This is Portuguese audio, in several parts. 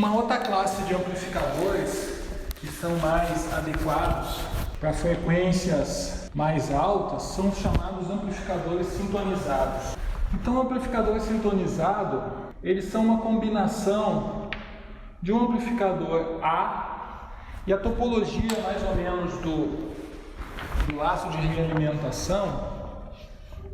Uma outra classe de amplificadores que são mais adequados para frequências mais altas são os chamados amplificadores sintonizados. Então, o amplificador sintonizado, eles são uma combinação de um amplificador A e a topologia mais ou menos do laço de realimentação.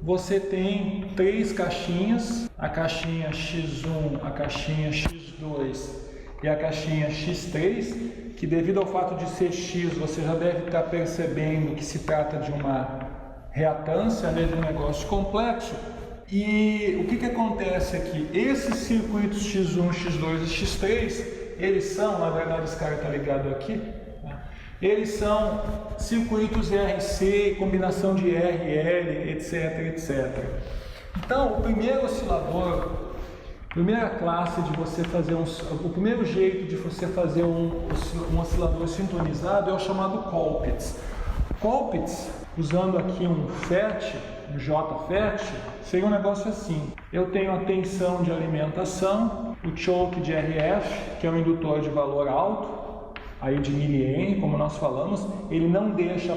Você tem três caixinhas, a caixinha X1, a caixinha X2 e a caixinha X3, que devido ao fato de ser X, você já deve estar percebendo que se trata de uma reatância, de um negócio complexo. E o que acontece aqui? Esses circuitos X1, X2 e X3, eles são, na verdade esse cara está ligado aqui, eles são circuitos RC, combinação de RL, etc, etc. Então, o primeiro oscilador, primeira classe de você fazer o primeiro jeito de você fazer um oscilador sintonizado é o chamado Colpitts. Colpitts, usando aqui um FET, um JFET, seria um negócio assim. Eu tenho a tensão de alimentação, o choke de RF, que é um indutor de valor alto, aí de mili-N, como nós falamos, ele não deixa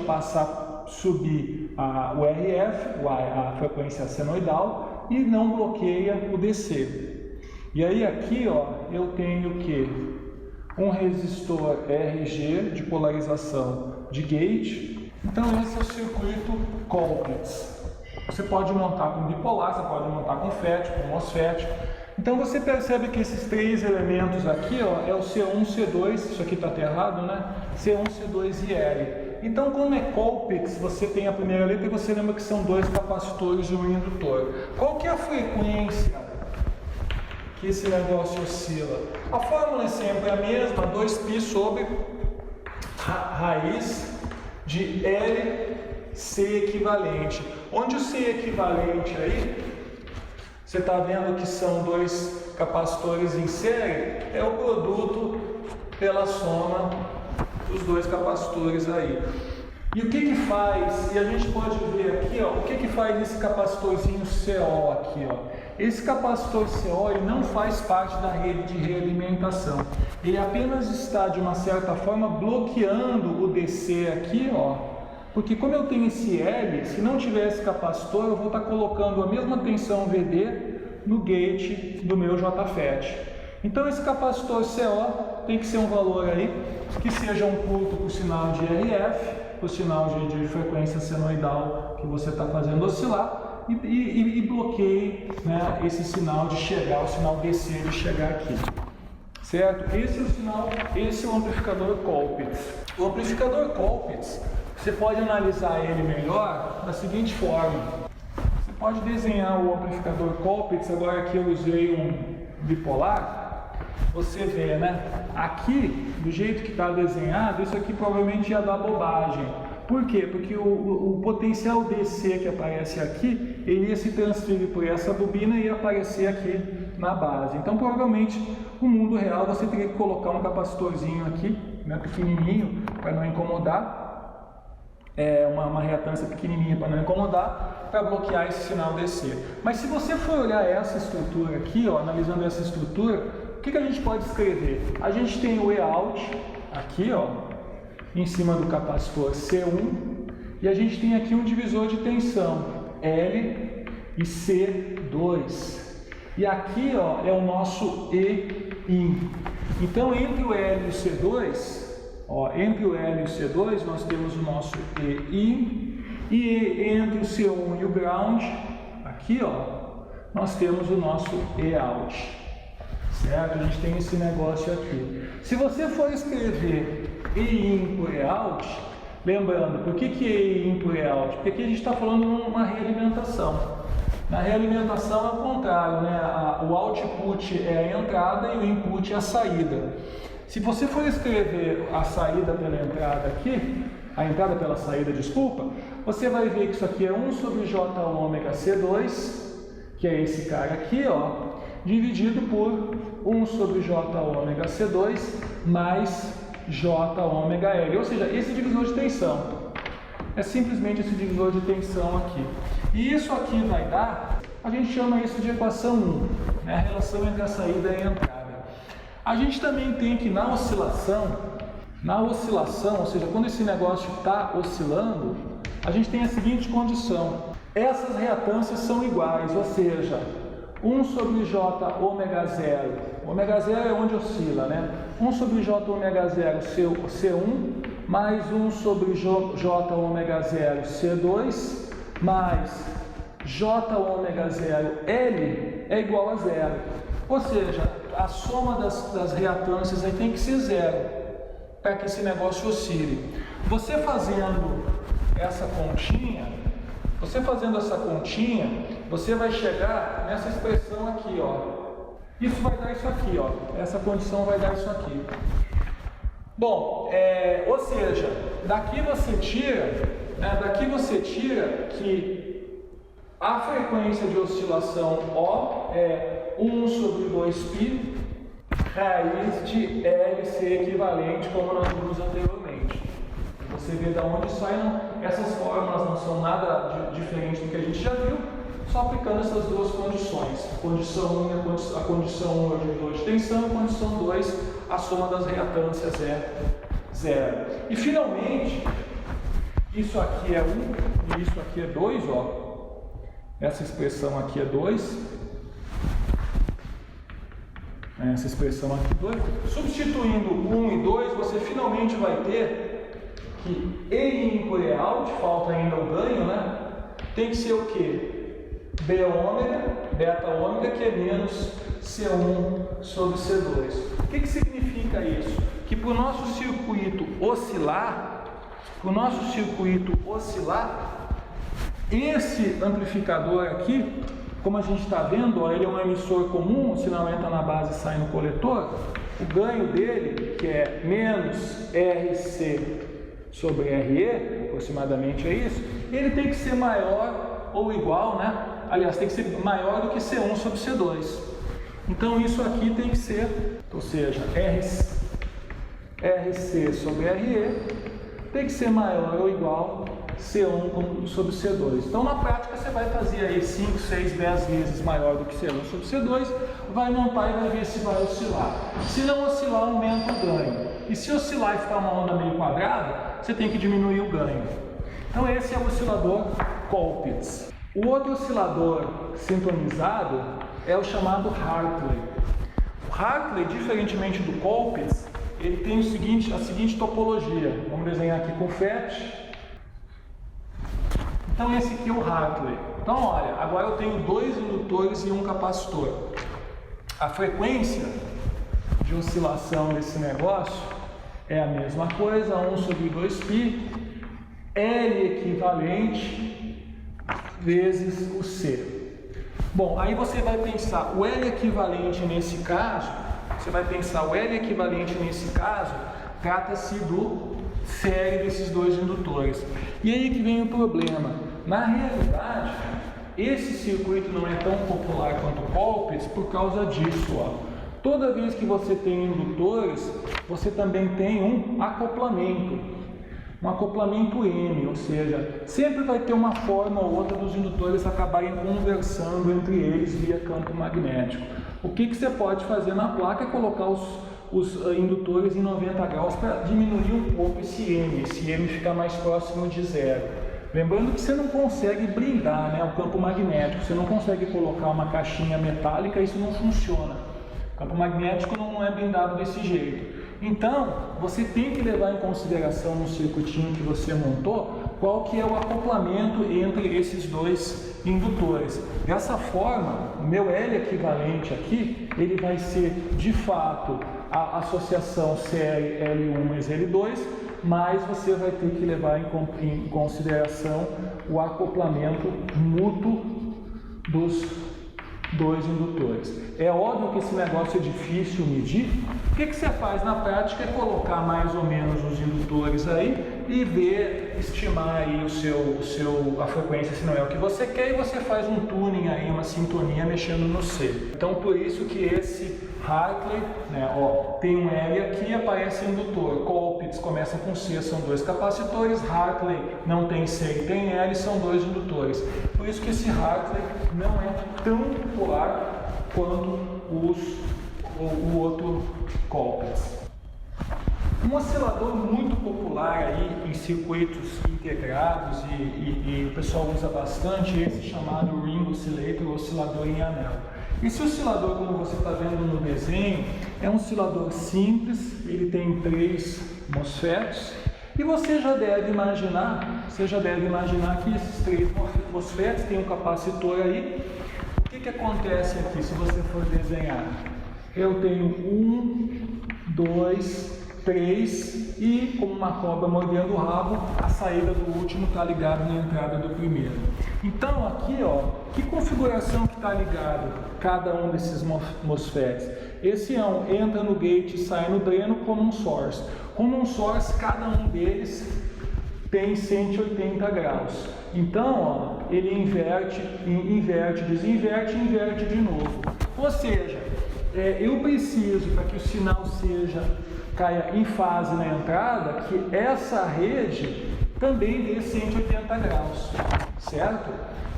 subir o RF, a frequência senoidal, e não bloqueia o DC. E aí aqui, eu tenho o que? Um resistor RG de polarização de gate. Então esse é o circuito Colpitts. Você pode montar com bipolar, você pode montar com FET, com MOSFET. Então você percebe que esses três elementos aqui, é o C1, C2, isso aqui está até errado, né? C1, C2 e L. Então quando é Colpitts, você tem a primeira letra e você lembra que são dois capacitores e um indutor. Qual que é a frequência que esse negócio oscila? A fórmula é sempre a mesma, 2π sobre raiz de LC equivalente. Onde o C equivalente aí, você está vendo que são dois capacitores em série, é o produto pela soma dos dois capacitores aí. E o que faz, e a gente pode ver aqui, o que faz esse capacitorzinho CO aqui, Esse capacitor CO ele não faz parte da rede de realimentação. Ele apenas está, de uma certa forma, bloqueando o DC aqui, porque como eu tenho esse L, se não tiver esse capacitor, eu vou estar colocando a mesma tensão VD no gate do meu JFET. Então esse capacitor CO tem que ser um valor aí que seja um curto para o sinal de RF, para o sinal de frequência senoidal que você está fazendo oscilar, e bloqueie, né, esse sinal de chegar, o sinal DC de chegar aqui. Certo? Esse é o sinal, esse é o amplificador Colpitts. O amplificador Colpitts, você pode analisar ele melhor da seguinte forma. Você pode desenhar o amplificador Colpitts, agora aqui eu usei um bipolar, você vê, né? Aqui, do jeito que está desenhado, isso aqui provavelmente ia dar bobagem. Por quê? Porque o potencial DC que aparece aqui, ele ia se transferir por essa bobina e ia aparecer aqui na base. Então, provavelmente, no mundo real, você teria que colocar um capacitorzinho aqui, né, pequenininho, para não incomodar. Uma reatância pequenininha para não incomodar, para bloquear esse sinal DC. Mas se você for olhar essa estrutura aqui, analisando essa estrutura, o que a gente pode escrever? A gente tem o Eout aqui, em cima do capacitor C1, e a gente tem aqui um divisor de tensão, L e C2. E aqui, é o nosso E-in. Então, entre o L e o C2, entre o L e o C2, nós temos o nosso E-in, e entre o C1 e o ground, aqui, nós temos o nosso E-out. Certo? A gente tem esse negócio aqui. Se você for escrever E-in por E-out, lembrando, por que é E-in por E-out? Porque aqui a gente está falando de uma realimentação. Na realimentação é o contrário, né? O output é a entrada e o input é a saída. Se você for escrever a saída pela entrada aqui, a entrada pela saída, desculpa, você vai ver que isso aqui é 1 sobre J ômega C2, que é esse cara aqui, dividido por 1 sobre J ômega C2 mais J ômega L, ou seja, esse divisor de tensão. É simplesmente esse divisor de tensão aqui. E isso aqui vai dar, a gente chama isso de equação 1, né? A relação entre a saída e a entrada. A gente também tem que na oscilação, ou seja, quando esse negócio está oscilando, a gente tem a seguinte condição: essas reatâncias são iguais, ou seja, 1 sobre J ômega 0, ômega 0 é onde oscila, né? 1 sobre J ômega 0 C1, mais 1 sobre J ômega 0 C2, mais J ômega 0 L é igual a 0. Ou seja, a soma das reatâncias aí tem que ser 0, para que esse negócio oscile. Você fazendo essa continha, você vai chegar nessa expressão aqui, ó. Isso vai dar isso aqui, ó. Essa condição vai dar isso aqui. Bom, ou seja, daqui você tira que a frequência de oscilação O é 1 sobre 2π raiz de L ser equivalente, como nós vimos anteriormente. Você vê de onde saem, essas fórmulas não são nada diferente do que a gente já viu, só aplicando essas duas condições. A condição 1 é a condição 1 é o divisor de tensão, a condição 2, a soma das reatâncias é 0. E finalmente, isso aqui é 1 e isso aqui é 2, ó. Essa expressão aqui é 2. Essa expressão aqui 2. Substituindo 1 e 2, você finalmente vai ter que E por E out, falta ainda o ganho, né? Tem que ser o quê? B ômega, beta ômega, que é menos C1 sobre C2. O que significa isso? Que para o nosso circuito oscilar, esse amplificador aqui, como a gente está vendo, ó, ele é um emissor comum, o sinal entra na base e sai no coletor. O ganho dele, que é menos RC sobre RE, aproximadamente é isso, ele tem que ser maior ou igual, né? Aliás, tem que ser maior do que C1 sobre C2. Então isso aqui tem que ser, ou seja, RC sobre RE tem que ser maior ou igual C1 sobre C2. Então na prática você vai fazer aí 5, 6, 10 vezes maior do que C1 sobre C2, vai montar e vai ver se vai oscilar. Se não oscilar, aumenta o ganho. E se oscilar e ficar uma onda meio quadrada, você tem que diminuir o ganho. Então esse é o oscilador Colpitts. O outro oscilador sintonizado é o chamado Hartley. O Hartley, diferentemente do Colpitts, ele tem a seguinte topologia. Vamos desenhar aqui com FET. Então esse aqui é o Hartley. Então olha, agora eu tenho 2 indutores e um capacitor. A frequência de oscilação desse negócio é a mesma coisa, 1 sobre 2π, L equivalente vezes o C. Bom, aí você vai pensar, o L equivalente nesse caso, trata-se do série desses 2 indutores. E aí que vem o problema. Na realidade, esse circuito não é tão popular quanto o Colpitts por causa disso, ó. Toda vez que você tem indutores, você também tem um acoplamento M, ou seja, sempre vai ter uma forma ou outra dos indutores acabarem conversando entre eles via campo magnético. O que você pode fazer na placa é colocar os indutores em 90 graus para diminuir um pouco esse M ficar mais próximo de 0. Lembrando que você não consegue blindar, né, o campo magnético, você não consegue colocar uma caixinha metálica, isso não funciona. O campo magnético não é blindado desse jeito. Então, você tem que levar em consideração no circuitinho que você montou, qual que é o acoplamento entre esses 2 indutores. Dessa forma, o meu L equivalente aqui, ele vai ser, de fato, a associação série L1 mais L2, mas você vai ter que levar em consideração o acoplamento mútuo dos 2 indutores. É óbvio que esse negócio é difícil medir. O que você faz na prática é colocar mais ou menos os indutores aí e ver, estimar aí a frequência, se não é o que você quer, e você faz um tuning aí, uma sintonia mexendo no C. Então por isso que esse Hartley, né, ó, tem um L aqui e aparece indutor. Colpitts começa com C, são 2 capacitores. Hartley não tem C e tem L, são 2 indutores. Por isso que esse Hartley não é tão popular quanto o outro Colpitts. Um oscilador muito popular aí em circuitos integrados e o pessoal usa bastante esse chamado Ring Oscillator, oscilador em anel. Esse oscilador, como você está vendo no desenho, é um oscilador simples, ele tem 3 MOSFETs e você já deve imaginar que esses 3 MOSFETs têm um capacitor aí. O que acontece aqui se você for desenhar? Eu tenho 1, 2, 3 e, como uma cobra mordendo o rabo, a saída do último está ligada na entrada do primeiro. Então aqui, ó, que configuração que está ligado cada um desses MOSFETs? Esse entra no gate e sai no dreno como um source. Como um source, cada um deles tem 180 graus. Então, ó, ele inverte, desinverte e inverte de novo. Ou seja, eu preciso, para que o sinal caia em fase na entrada, que essa rede também dê 180 graus, certo?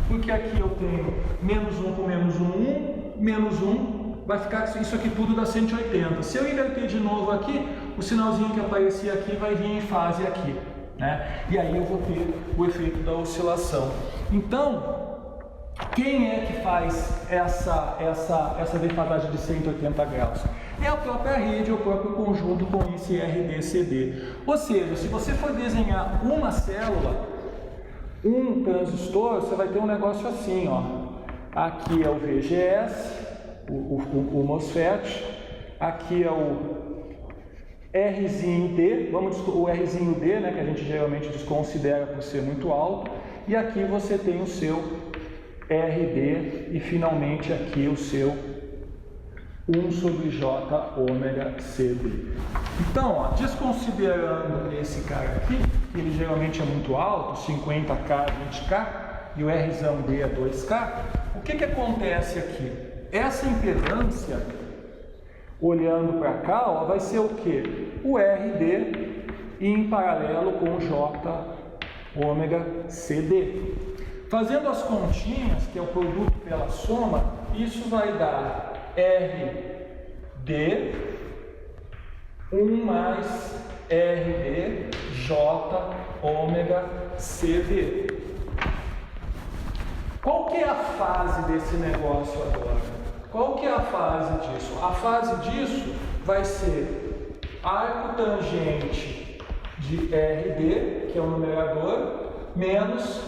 Porque aqui eu tenho menos 1 com menos 1, 1, menos 1, vai ficar isso aqui tudo dá 180. Se eu inverter de novo aqui, o sinalzinho que aparecia aqui vai vir em fase aqui, né? E aí eu vou ter o efeito da oscilação. Então, quem é que faz essa defasagem de 180 graus? É a própria rede, o próprio conjunto com esse RDCD. Ou seja, se você for desenhar uma célula, um transistor, você vai ter um negócio assim, ó. Aqui é o VGS, o MOSFET, aqui é o Rzinho D, o Rzinho D, né, que a gente geralmente desconsidera por ser muito alto, e aqui você tem o seu RD e finalmente aqui o seu 1 sobre J ômega CD. Então, ó, desconsiderando esse cara aqui, que ele geralmente é muito alto, 50K, 20K, e o Rzão D é 2K, o que acontece aqui? Essa impedância, olhando para cá, ó, vai ser o que? O RD em paralelo com o J ômega CD. Fazendo as continhas, que é o produto pela soma, isso vai dar RD 1 mais RD J ômega CD. Qual que é a fase desse negócio agora? Qual que é a fase disso? A fase disso vai ser arco tangente de RD, que é o numerador, menos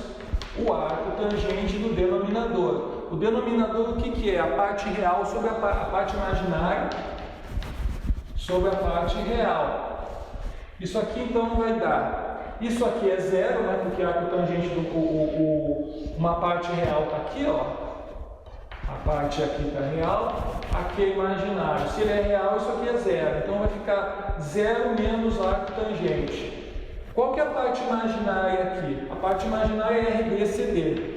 o arco tangente do denominador. O denominador, o que é? A parte real sobre a parte imaginária sobre a parte real. Isso aqui então vai dar, isso aqui é zero, né? Porque arco tangente uma parte real está aqui, ó. A parte aqui está real, aqui é imaginário. Se ele é real, isso aqui é zero. Então vai ficar zero menos arco tangente. Qual que é a parte imaginária aqui? A parte imaginária é RDCD.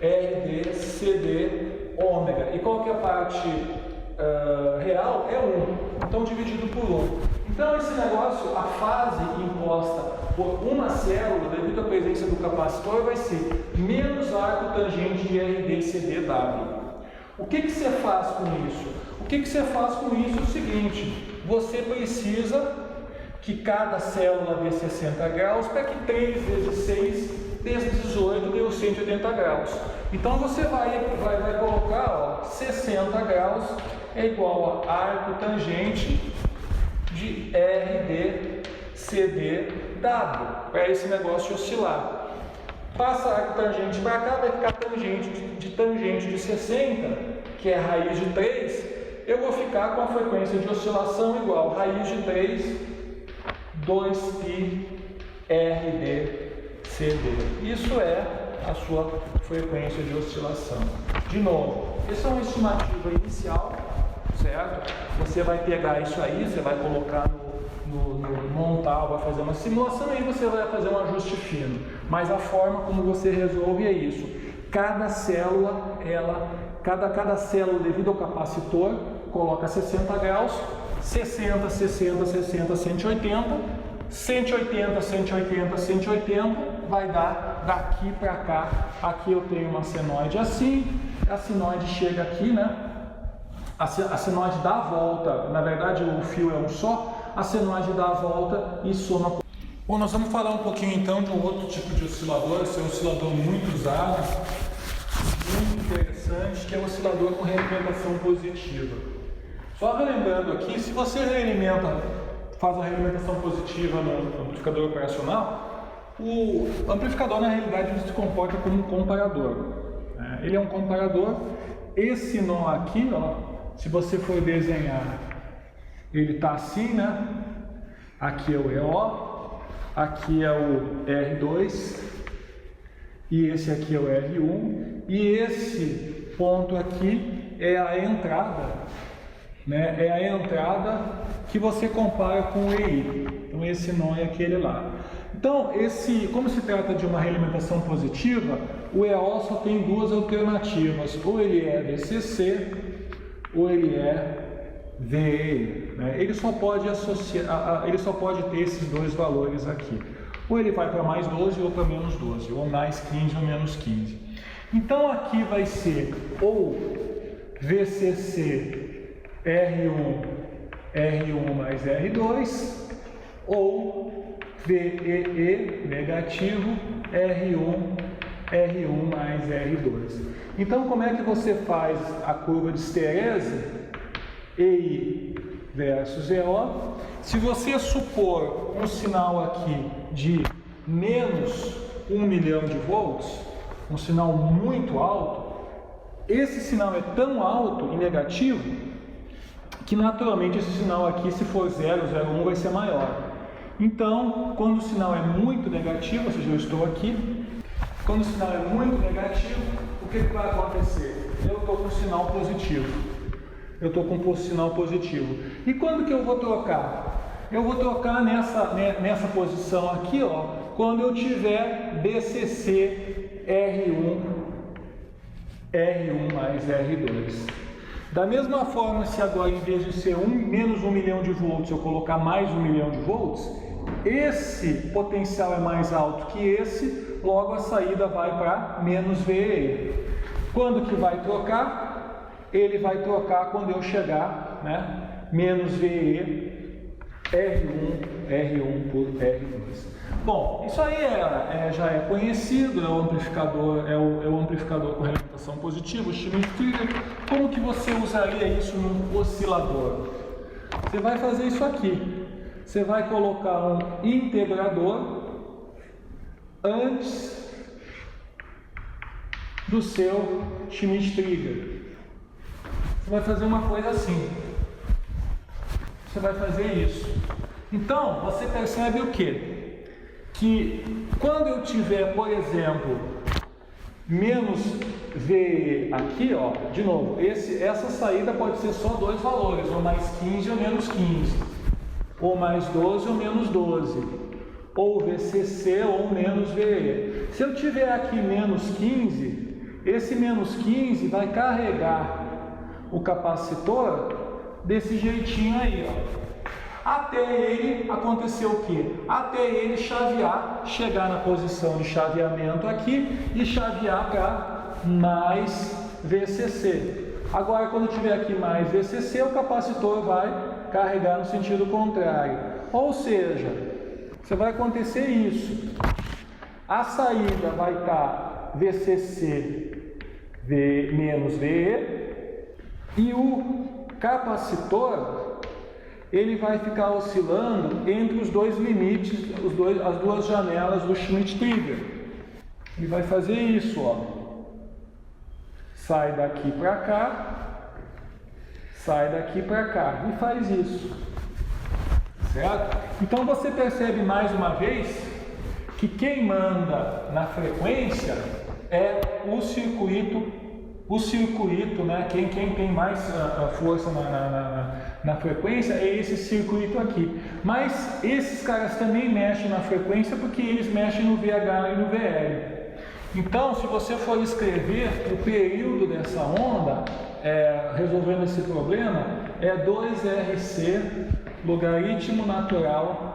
RDCD ômega. E qual que é a parte real? É 1. Então dividido por 1. Então esse negócio, a fase imposta por uma célula, devido à presença do capacitor, vai ser menos arco tangente de RDCDW. O que você faz com isso? O que você faz com isso é o seguinte: você precisa que cada célula dê 60 graus para que 3 vezes 6 dê 18, dê os 180 graus. Então você vai colocar, ó, 60 graus é igual a arco tangente de RDCDW, para esse negócio oscilar. Passa arco tangente para cá, vai ficar tangente de 60, que é raiz de 3, eu vou ficar com a frequência de oscilação igual raiz de 3, 2π RDCD. Isso é a sua frequência de oscilação. De novo, essa é uma estimativa inicial, certo? Você vai pegar isso aí, você vai colocar no montar, vai fazer uma simulação e aí você vai fazer um ajuste fino. Mas a forma como você resolve é isso. Cada célula, cada célula, devido ao capacitor, coloca 60 graus, 60, 60, 60, 180, 180, 180, 180, vai dar daqui para cá. Aqui eu tenho uma senoide assim, a senoide chega aqui, né? a senoide dá a volta, na verdade o fio é um só, a senoide dá a volta e soma. Bom, nós vamos falar um pouquinho então de um outro tipo de oscilador. Esse é um oscilador muito usado, muito interessante, que é o oscilador com realimentação positiva. Só relembrando aqui, se você faz a realimentação positiva no amplificador operacional, o amplificador na realidade se comporta como um comparador. Ele é um comparador. Esse nó aqui, ó, se você for desenhar, ele está assim, né? Aqui é o EO. Aqui é o R2 e esse aqui é o R1 e esse ponto aqui é a entrada, né? É a entrada que você compara com o EI. Então esse nó é aquele lá. Então como se trata de uma realimentação positiva, o EO só tem duas alternativas: ou ele é VCC ou ele é VE, né? Ele só pode ter esses dois valores aqui. Ou ele vai para mais 12 ou para menos 12, ou mais 15 ou menos 15. Então aqui vai ser ou VCC R1 mais R2, ou VEE negativo R1 mais R2. Então como é que você faz a curva de histerese? EI versus EO. Se você supor um sinal aqui de menos 1 milhão de volts, um sinal muito alto, esse sinal é tão alto e negativo que naturalmente esse sinal aqui, se for 0, 0,1, vai ser maior. Então, quando o sinal é muito negativo, ou seja, eu estou aqui, quando o sinal é muito negativo, o que vai acontecer? Eu estou com o sinal positivo. Eu estou com o sinal positivo. E quando que eu vou trocar? Eu vou trocar nessa posição aqui, ó, quando eu tiver BCC R1 mais R2. Da mesma forma, se agora em vez de ser menos 1 milhão de volts, eu colocar mais 1 milhão de volts, esse potencial é mais alto que esse, logo a saída vai para menos VE. Quando que vai trocar? Ele vai trocar quando eu chegar, né, menos VE R1 por R2. Bom, isso aí já é conhecido, é o amplificador com realimentação positiva, o Schmitt-Trigger. Como que você usaria isso no oscilador? Você vai fazer isso aqui. Você vai colocar um integrador antes do seu Schmitt-Trigger. Você vai fazer uma coisa assim. Você vai fazer isso. Então, você percebe o quê? Que quando eu tiver, por exemplo, menos VE aqui, ó, de novo, essa saída pode ser só dois valores, ou mais 15 ou menos 15, ou mais 12 ou menos 12, ou VCC ou menos VE. Se eu tiver aqui menos 15, esse menos 15 vai carregar o capacitor desse jeitinho aí, ó. Até ele acontecer o quê? Até ele chavear, chegar na posição de chaveamento aqui e chavear para mais VCC. Agora, quando tiver aqui mais VCC, o capacitor vai carregar no sentido contrário. Ou seja, você vai acontecer isso. A saída vai estar VCC menos VE. E o capacitor, ele vai ficar oscilando entre os dois limites, as duas janelas do Schmitt-Trigger. Ele vai fazer isso, ó. Sai daqui para cá, sai daqui para cá e faz isso. Certo? Então você percebe mais uma vez que quem manda na frequência é o circuito, né? Quem tem mais força na frequência é esse circuito aqui. Mas esses caras também mexem na frequência porque eles mexem no VH e no VL. Então, se você for escrever o período dessa onda, resolvendo esse problema, é 2RC logaritmo natural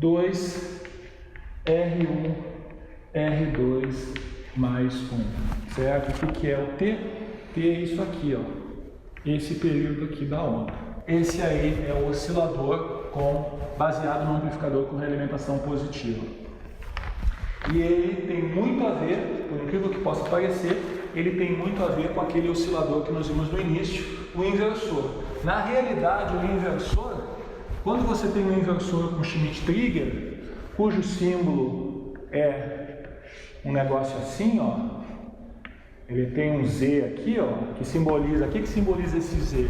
2R1 R2 mais 1, certo? O que é o T? T é isso aqui, ó. esse período aqui da onda. Esse aí é o oscilador baseado no amplificador com realimentação positiva. E ele tem muito a ver, por incrível que possa parecer, ele tem muito a ver com aquele oscilador que nós vimos no início, o inversor. Na realidade, o inversor, quando você tem um inversor com Schmitt-Trigger, cujo símbolo é um negócio assim, ó, ele tem um Z aqui, ó, que simboliza esse Z?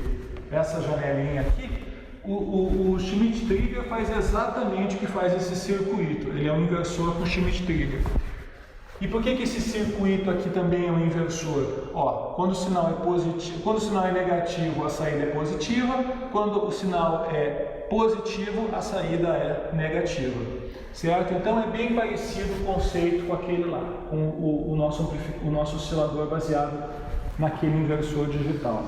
Essa janelinha aqui. O Schmitt-Trigger faz exatamente o que faz esse circuito. Ele é um inversor com Schmitt-Trigger. E por que esse circuito aqui também é um inversor? Ó, quando o sinal é positivo, quando o sinal é negativo, a saída é positiva. Quando o sinal é positivo, a saída é negativa. Certo? Então é bem parecido o conceito com aquele lá, com o nosso oscilador baseado naquele inversor digital.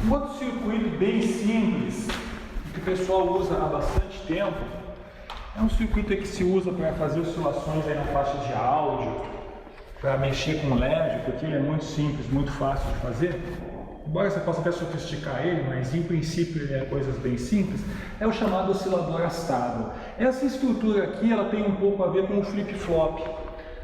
Um outro circuito bem simples, que o pessoal usa há bastante tempo, é um circuito que se usa para fazer oscilações aí na faixa de áudio, para mexer com LED, porque ele é muito simples, muito fácil de fazer. Embora você possa até sofisticar ele, mas em princípio ele é coisas bem simples, é o chamado oscilador astável. Essa estrutura aqui ela tem um pouco a ver com o flip-flop,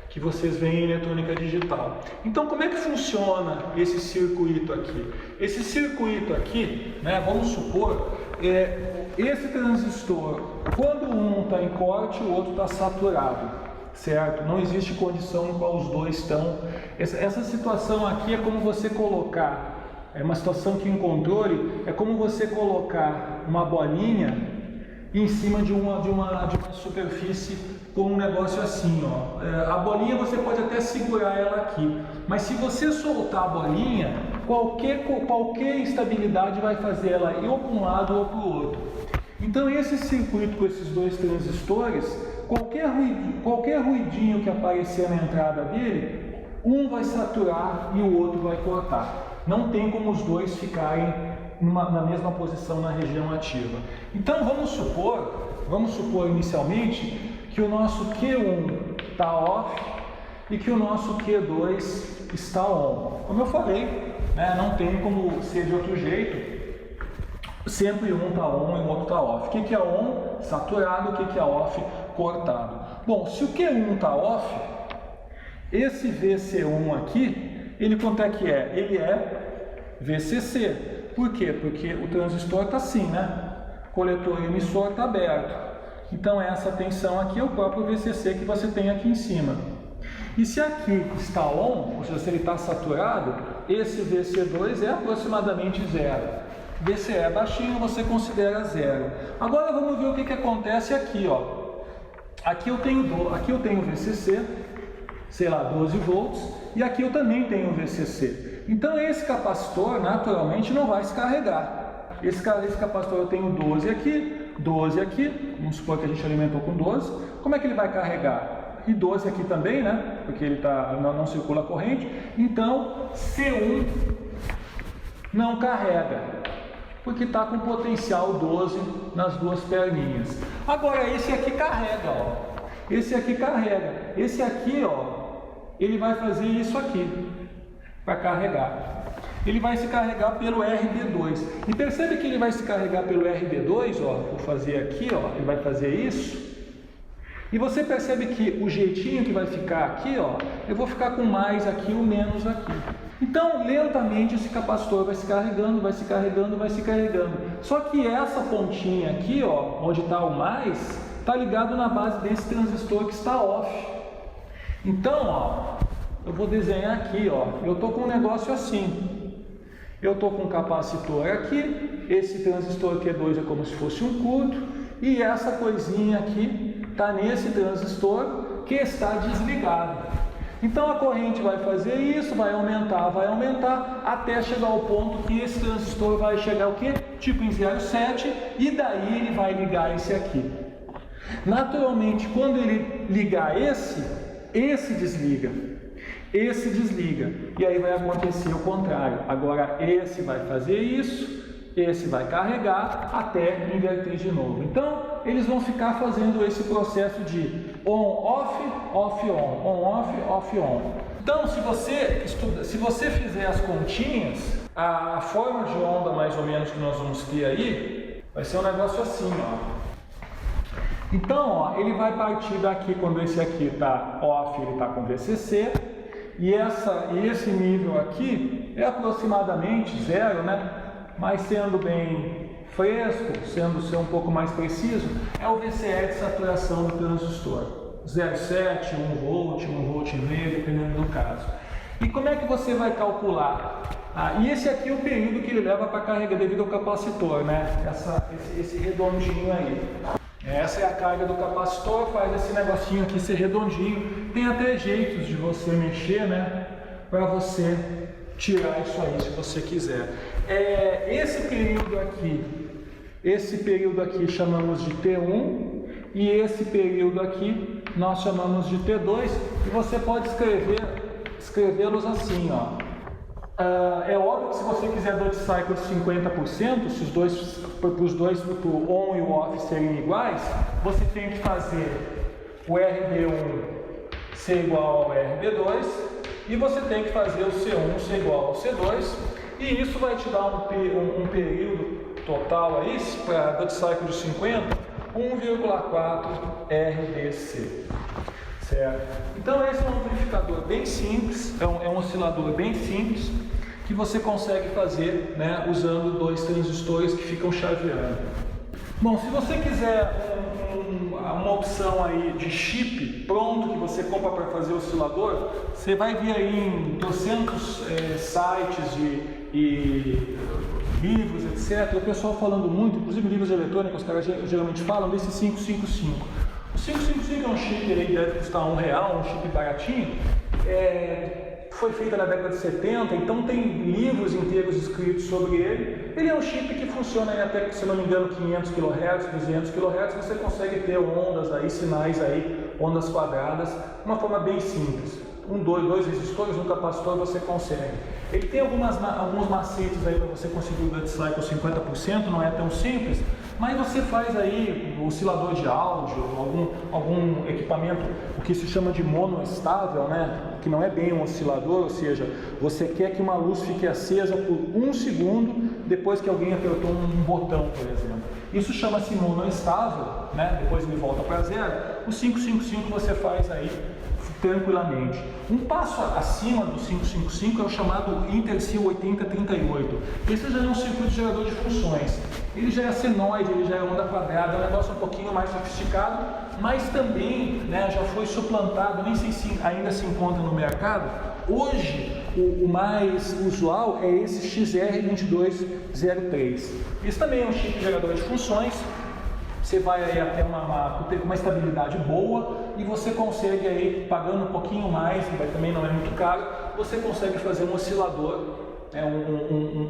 que vocês veem em eletrônica digital. Então, como é que funciona esse circuito aqui? Esse circuito aqui, né, vamos supor, esse transistor, quando um está em corte, o outro está saturado, certo? Não existe condição em qual os dois estão. Essa situação aqui é como você colocar, é uma situação que em controle, é como você colocar uma bolinha em cima de uma superfície com um negócio assim, ó. A bolinha você pode até segurar ela aqui, mas se você soltar a bolinha, qualquer instabilidade vai fazer ela ir ou para um lado ou para o outro. Então esse circuito com esses dois transistores, qualquer ruidinho que aparecer na entrada dele, um vai saturar e o outro vai cortar. Não tem como os dois ficarem na mesma posição na região ativa. Então vamos supor inicialmente que o nosso Q1 está off e que o nosso Q2 está on. Como eu falei, né, não tem como ser de outro jeito, sempre um está on e o outro está off. O que é on? Saturado. O que é off? Cortado. Bom, se o Q1 está off, esse VC1 aqui, ele quanto é que é? Ele é VCC. Por quê? Porque o transistor está assim, né? Coletor e emissor está aberto. Então essa tensão aqui é o próprio VCC que você tem aqui em cima. E se aqui está on, ou seja, se ele está saturado, esse VC2 é aproximadamente zero. VCE é baixinho, você considera zero. Agora vamos ver o que acontece aqui, ó. Aqui eu tenho VCC, sei lá, 12 volts, e aqui eu também tenho VCC. Então esse capacitor naturalmente não vai se carregar. Esse capacitor eu tenho 12 aqui, vamos supor que a gente alimentou com 12. Como é que ele vai carregar? E 12 aqui também, né? Porque ele não circula a corrente. Então C1 não carrega, porque está com potencial 12 nas duas perninhas. Agora esse aqui carrega, ó. Esse aqui carrega. Esse aqui, ó, ele vai fazer isso aqui para carregar. Ele vai se carregar pelo RB2. E percebe que ele vai se carregar pelo RB2, ó. Vou fazer aqui, ó. Ele vai fazer isso. E você percebe que o jeitinho que vai ficar aqui, ó, eu vou ficar com mais aqui ou menos aqui. Então, lentamente esse capacitor vai se carregando, vai se carregando, vai se carregando. Só que essa pontinha aqui, ó, onde está o mais, está ligado na base desse transistor que está off. Então, ó, eu vou desenhar aqui, ó, eu estou com um negócio assim. Eu estou com um capacitor aqui, esse transistor Q2 é como se fosse um curto, e essa coisinha aqui está nesse transistor que está desligado. Então a corrente vai fazer isso, vai aumentar, até chegar ao ponto que esse transistor vai chegar o quê? Tipo em 0,7, e daí ele vai ligar esse aqui. Naturalmente, quando ele ligar esse desliga. Esse desliga, e aí vai acontecer o contrário. Agora esse vai fazer isso, esse vai carregar até inverter de novo. Então eles vão ficar fazendo esse processo de on-off, off-on, on-off, off-on. Então, se você fizer as continhas, a forma de onda mais ou menos que nós vamos ter aí vai ser um negócio assim, ó. Então, ó, ele vai partir daqui quando esse aqui está off, ele está com VCC, e esse nível aqui é aproximadamente zero, né? Mas sendo bem fresco, ser um pouco mais preciso, é o VCE de saturação do transistor. 0,7, 1 volt, 1 volt e meio, dependendo do caso. E como é que você vai calcular? E esse aqui é o período que ele leva para carregar devido ao capacitor, né? Esse redondinho aí. Essa é a carga do capacitor, faz esse negocinho aqui ser redondinho. Tem até jeitos de você mexer, né? Para você tirar isso aí, se você quiser. Esse período aqui chamamos de T1 e esse período aqui nós chamamos de T2 e você pode escrevê-los assim, ó. É óbvio que se você quiser Duty Cycle de 50%, se para os dois, para o on e o off serem iguais, você tem que fazer o RB1 ser igual ao RB2 e você tem que fazer o C1 ser igual ao C2 e isso vai te dar um período total aí, para Duty Cycle de 50, 1,4 RDC. Certo? Então esse é um amplificador bem simples, é um oscilador bem simples que você consegue fazer, né, usando dois transistores que ficam chaveando. Bom, se você quiser uma opção aí de chip pronto que você compra para fazer o oscilador, você vai ver aí em 200 sites e livros, etc. O pessoal falando muito, inclusive livros eletrônicos, os caras geralmente falam desse 555. O 555 é um chip aí, deve custar R$1, um chip baratinho. Foi feito na década de 70, então tem livros inteiros escritos sobre ele. Ele é um chip que funciona aí até, se não me engano, 500 kHz, 200 kHz. Você consegue ter ondas aí, sinais aí, ondas quadradas, de uma forma bem simples. Dois resistores, um capacitor você consegue. Ele tem alguns macetes aí para você conseguir o Duty Cycle 50%, não é tão simples, mas você faz aí um oscilador de áudio, algum equipamento, o que se chama de monoestável, né? Que não é bem um oscilador, ou seja, você quer que uma luz fique acesa por 1 segundo depois que alguém apertou um botão, por exemplo. Isso chama-se monoestável, né? Depois ele volta para zero. O 555 você faz aí tranquilamente. Um passo acima do 555 é o chamado Intersil 8038. Esse já é um circuito gerador de funções. Ele já é senoide, ele já é onda quadrada, é um negócio um pouquinho mais sofisticado, mas também, né, já foi suplantado, nem sei se ainda se encontra no mercado. Hoje, o mais usual é esse XR2203. Esse também é um chip gerador de funções. Você vai aí até uma estabilidade boa e você consegue aí, pagando um pouquinho mais, também não é muito caro, você consegue fazer um oscilador,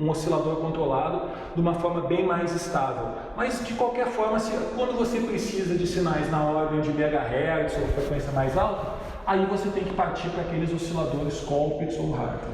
um oscilador controlado de uma forma bem mais estável. Mas de qualquer forma, quando você precisa de sinais na ordem de megahertz ou frequência mais alta, aí você tem que partir para aqueles osciladores Colpitts ou Hartley.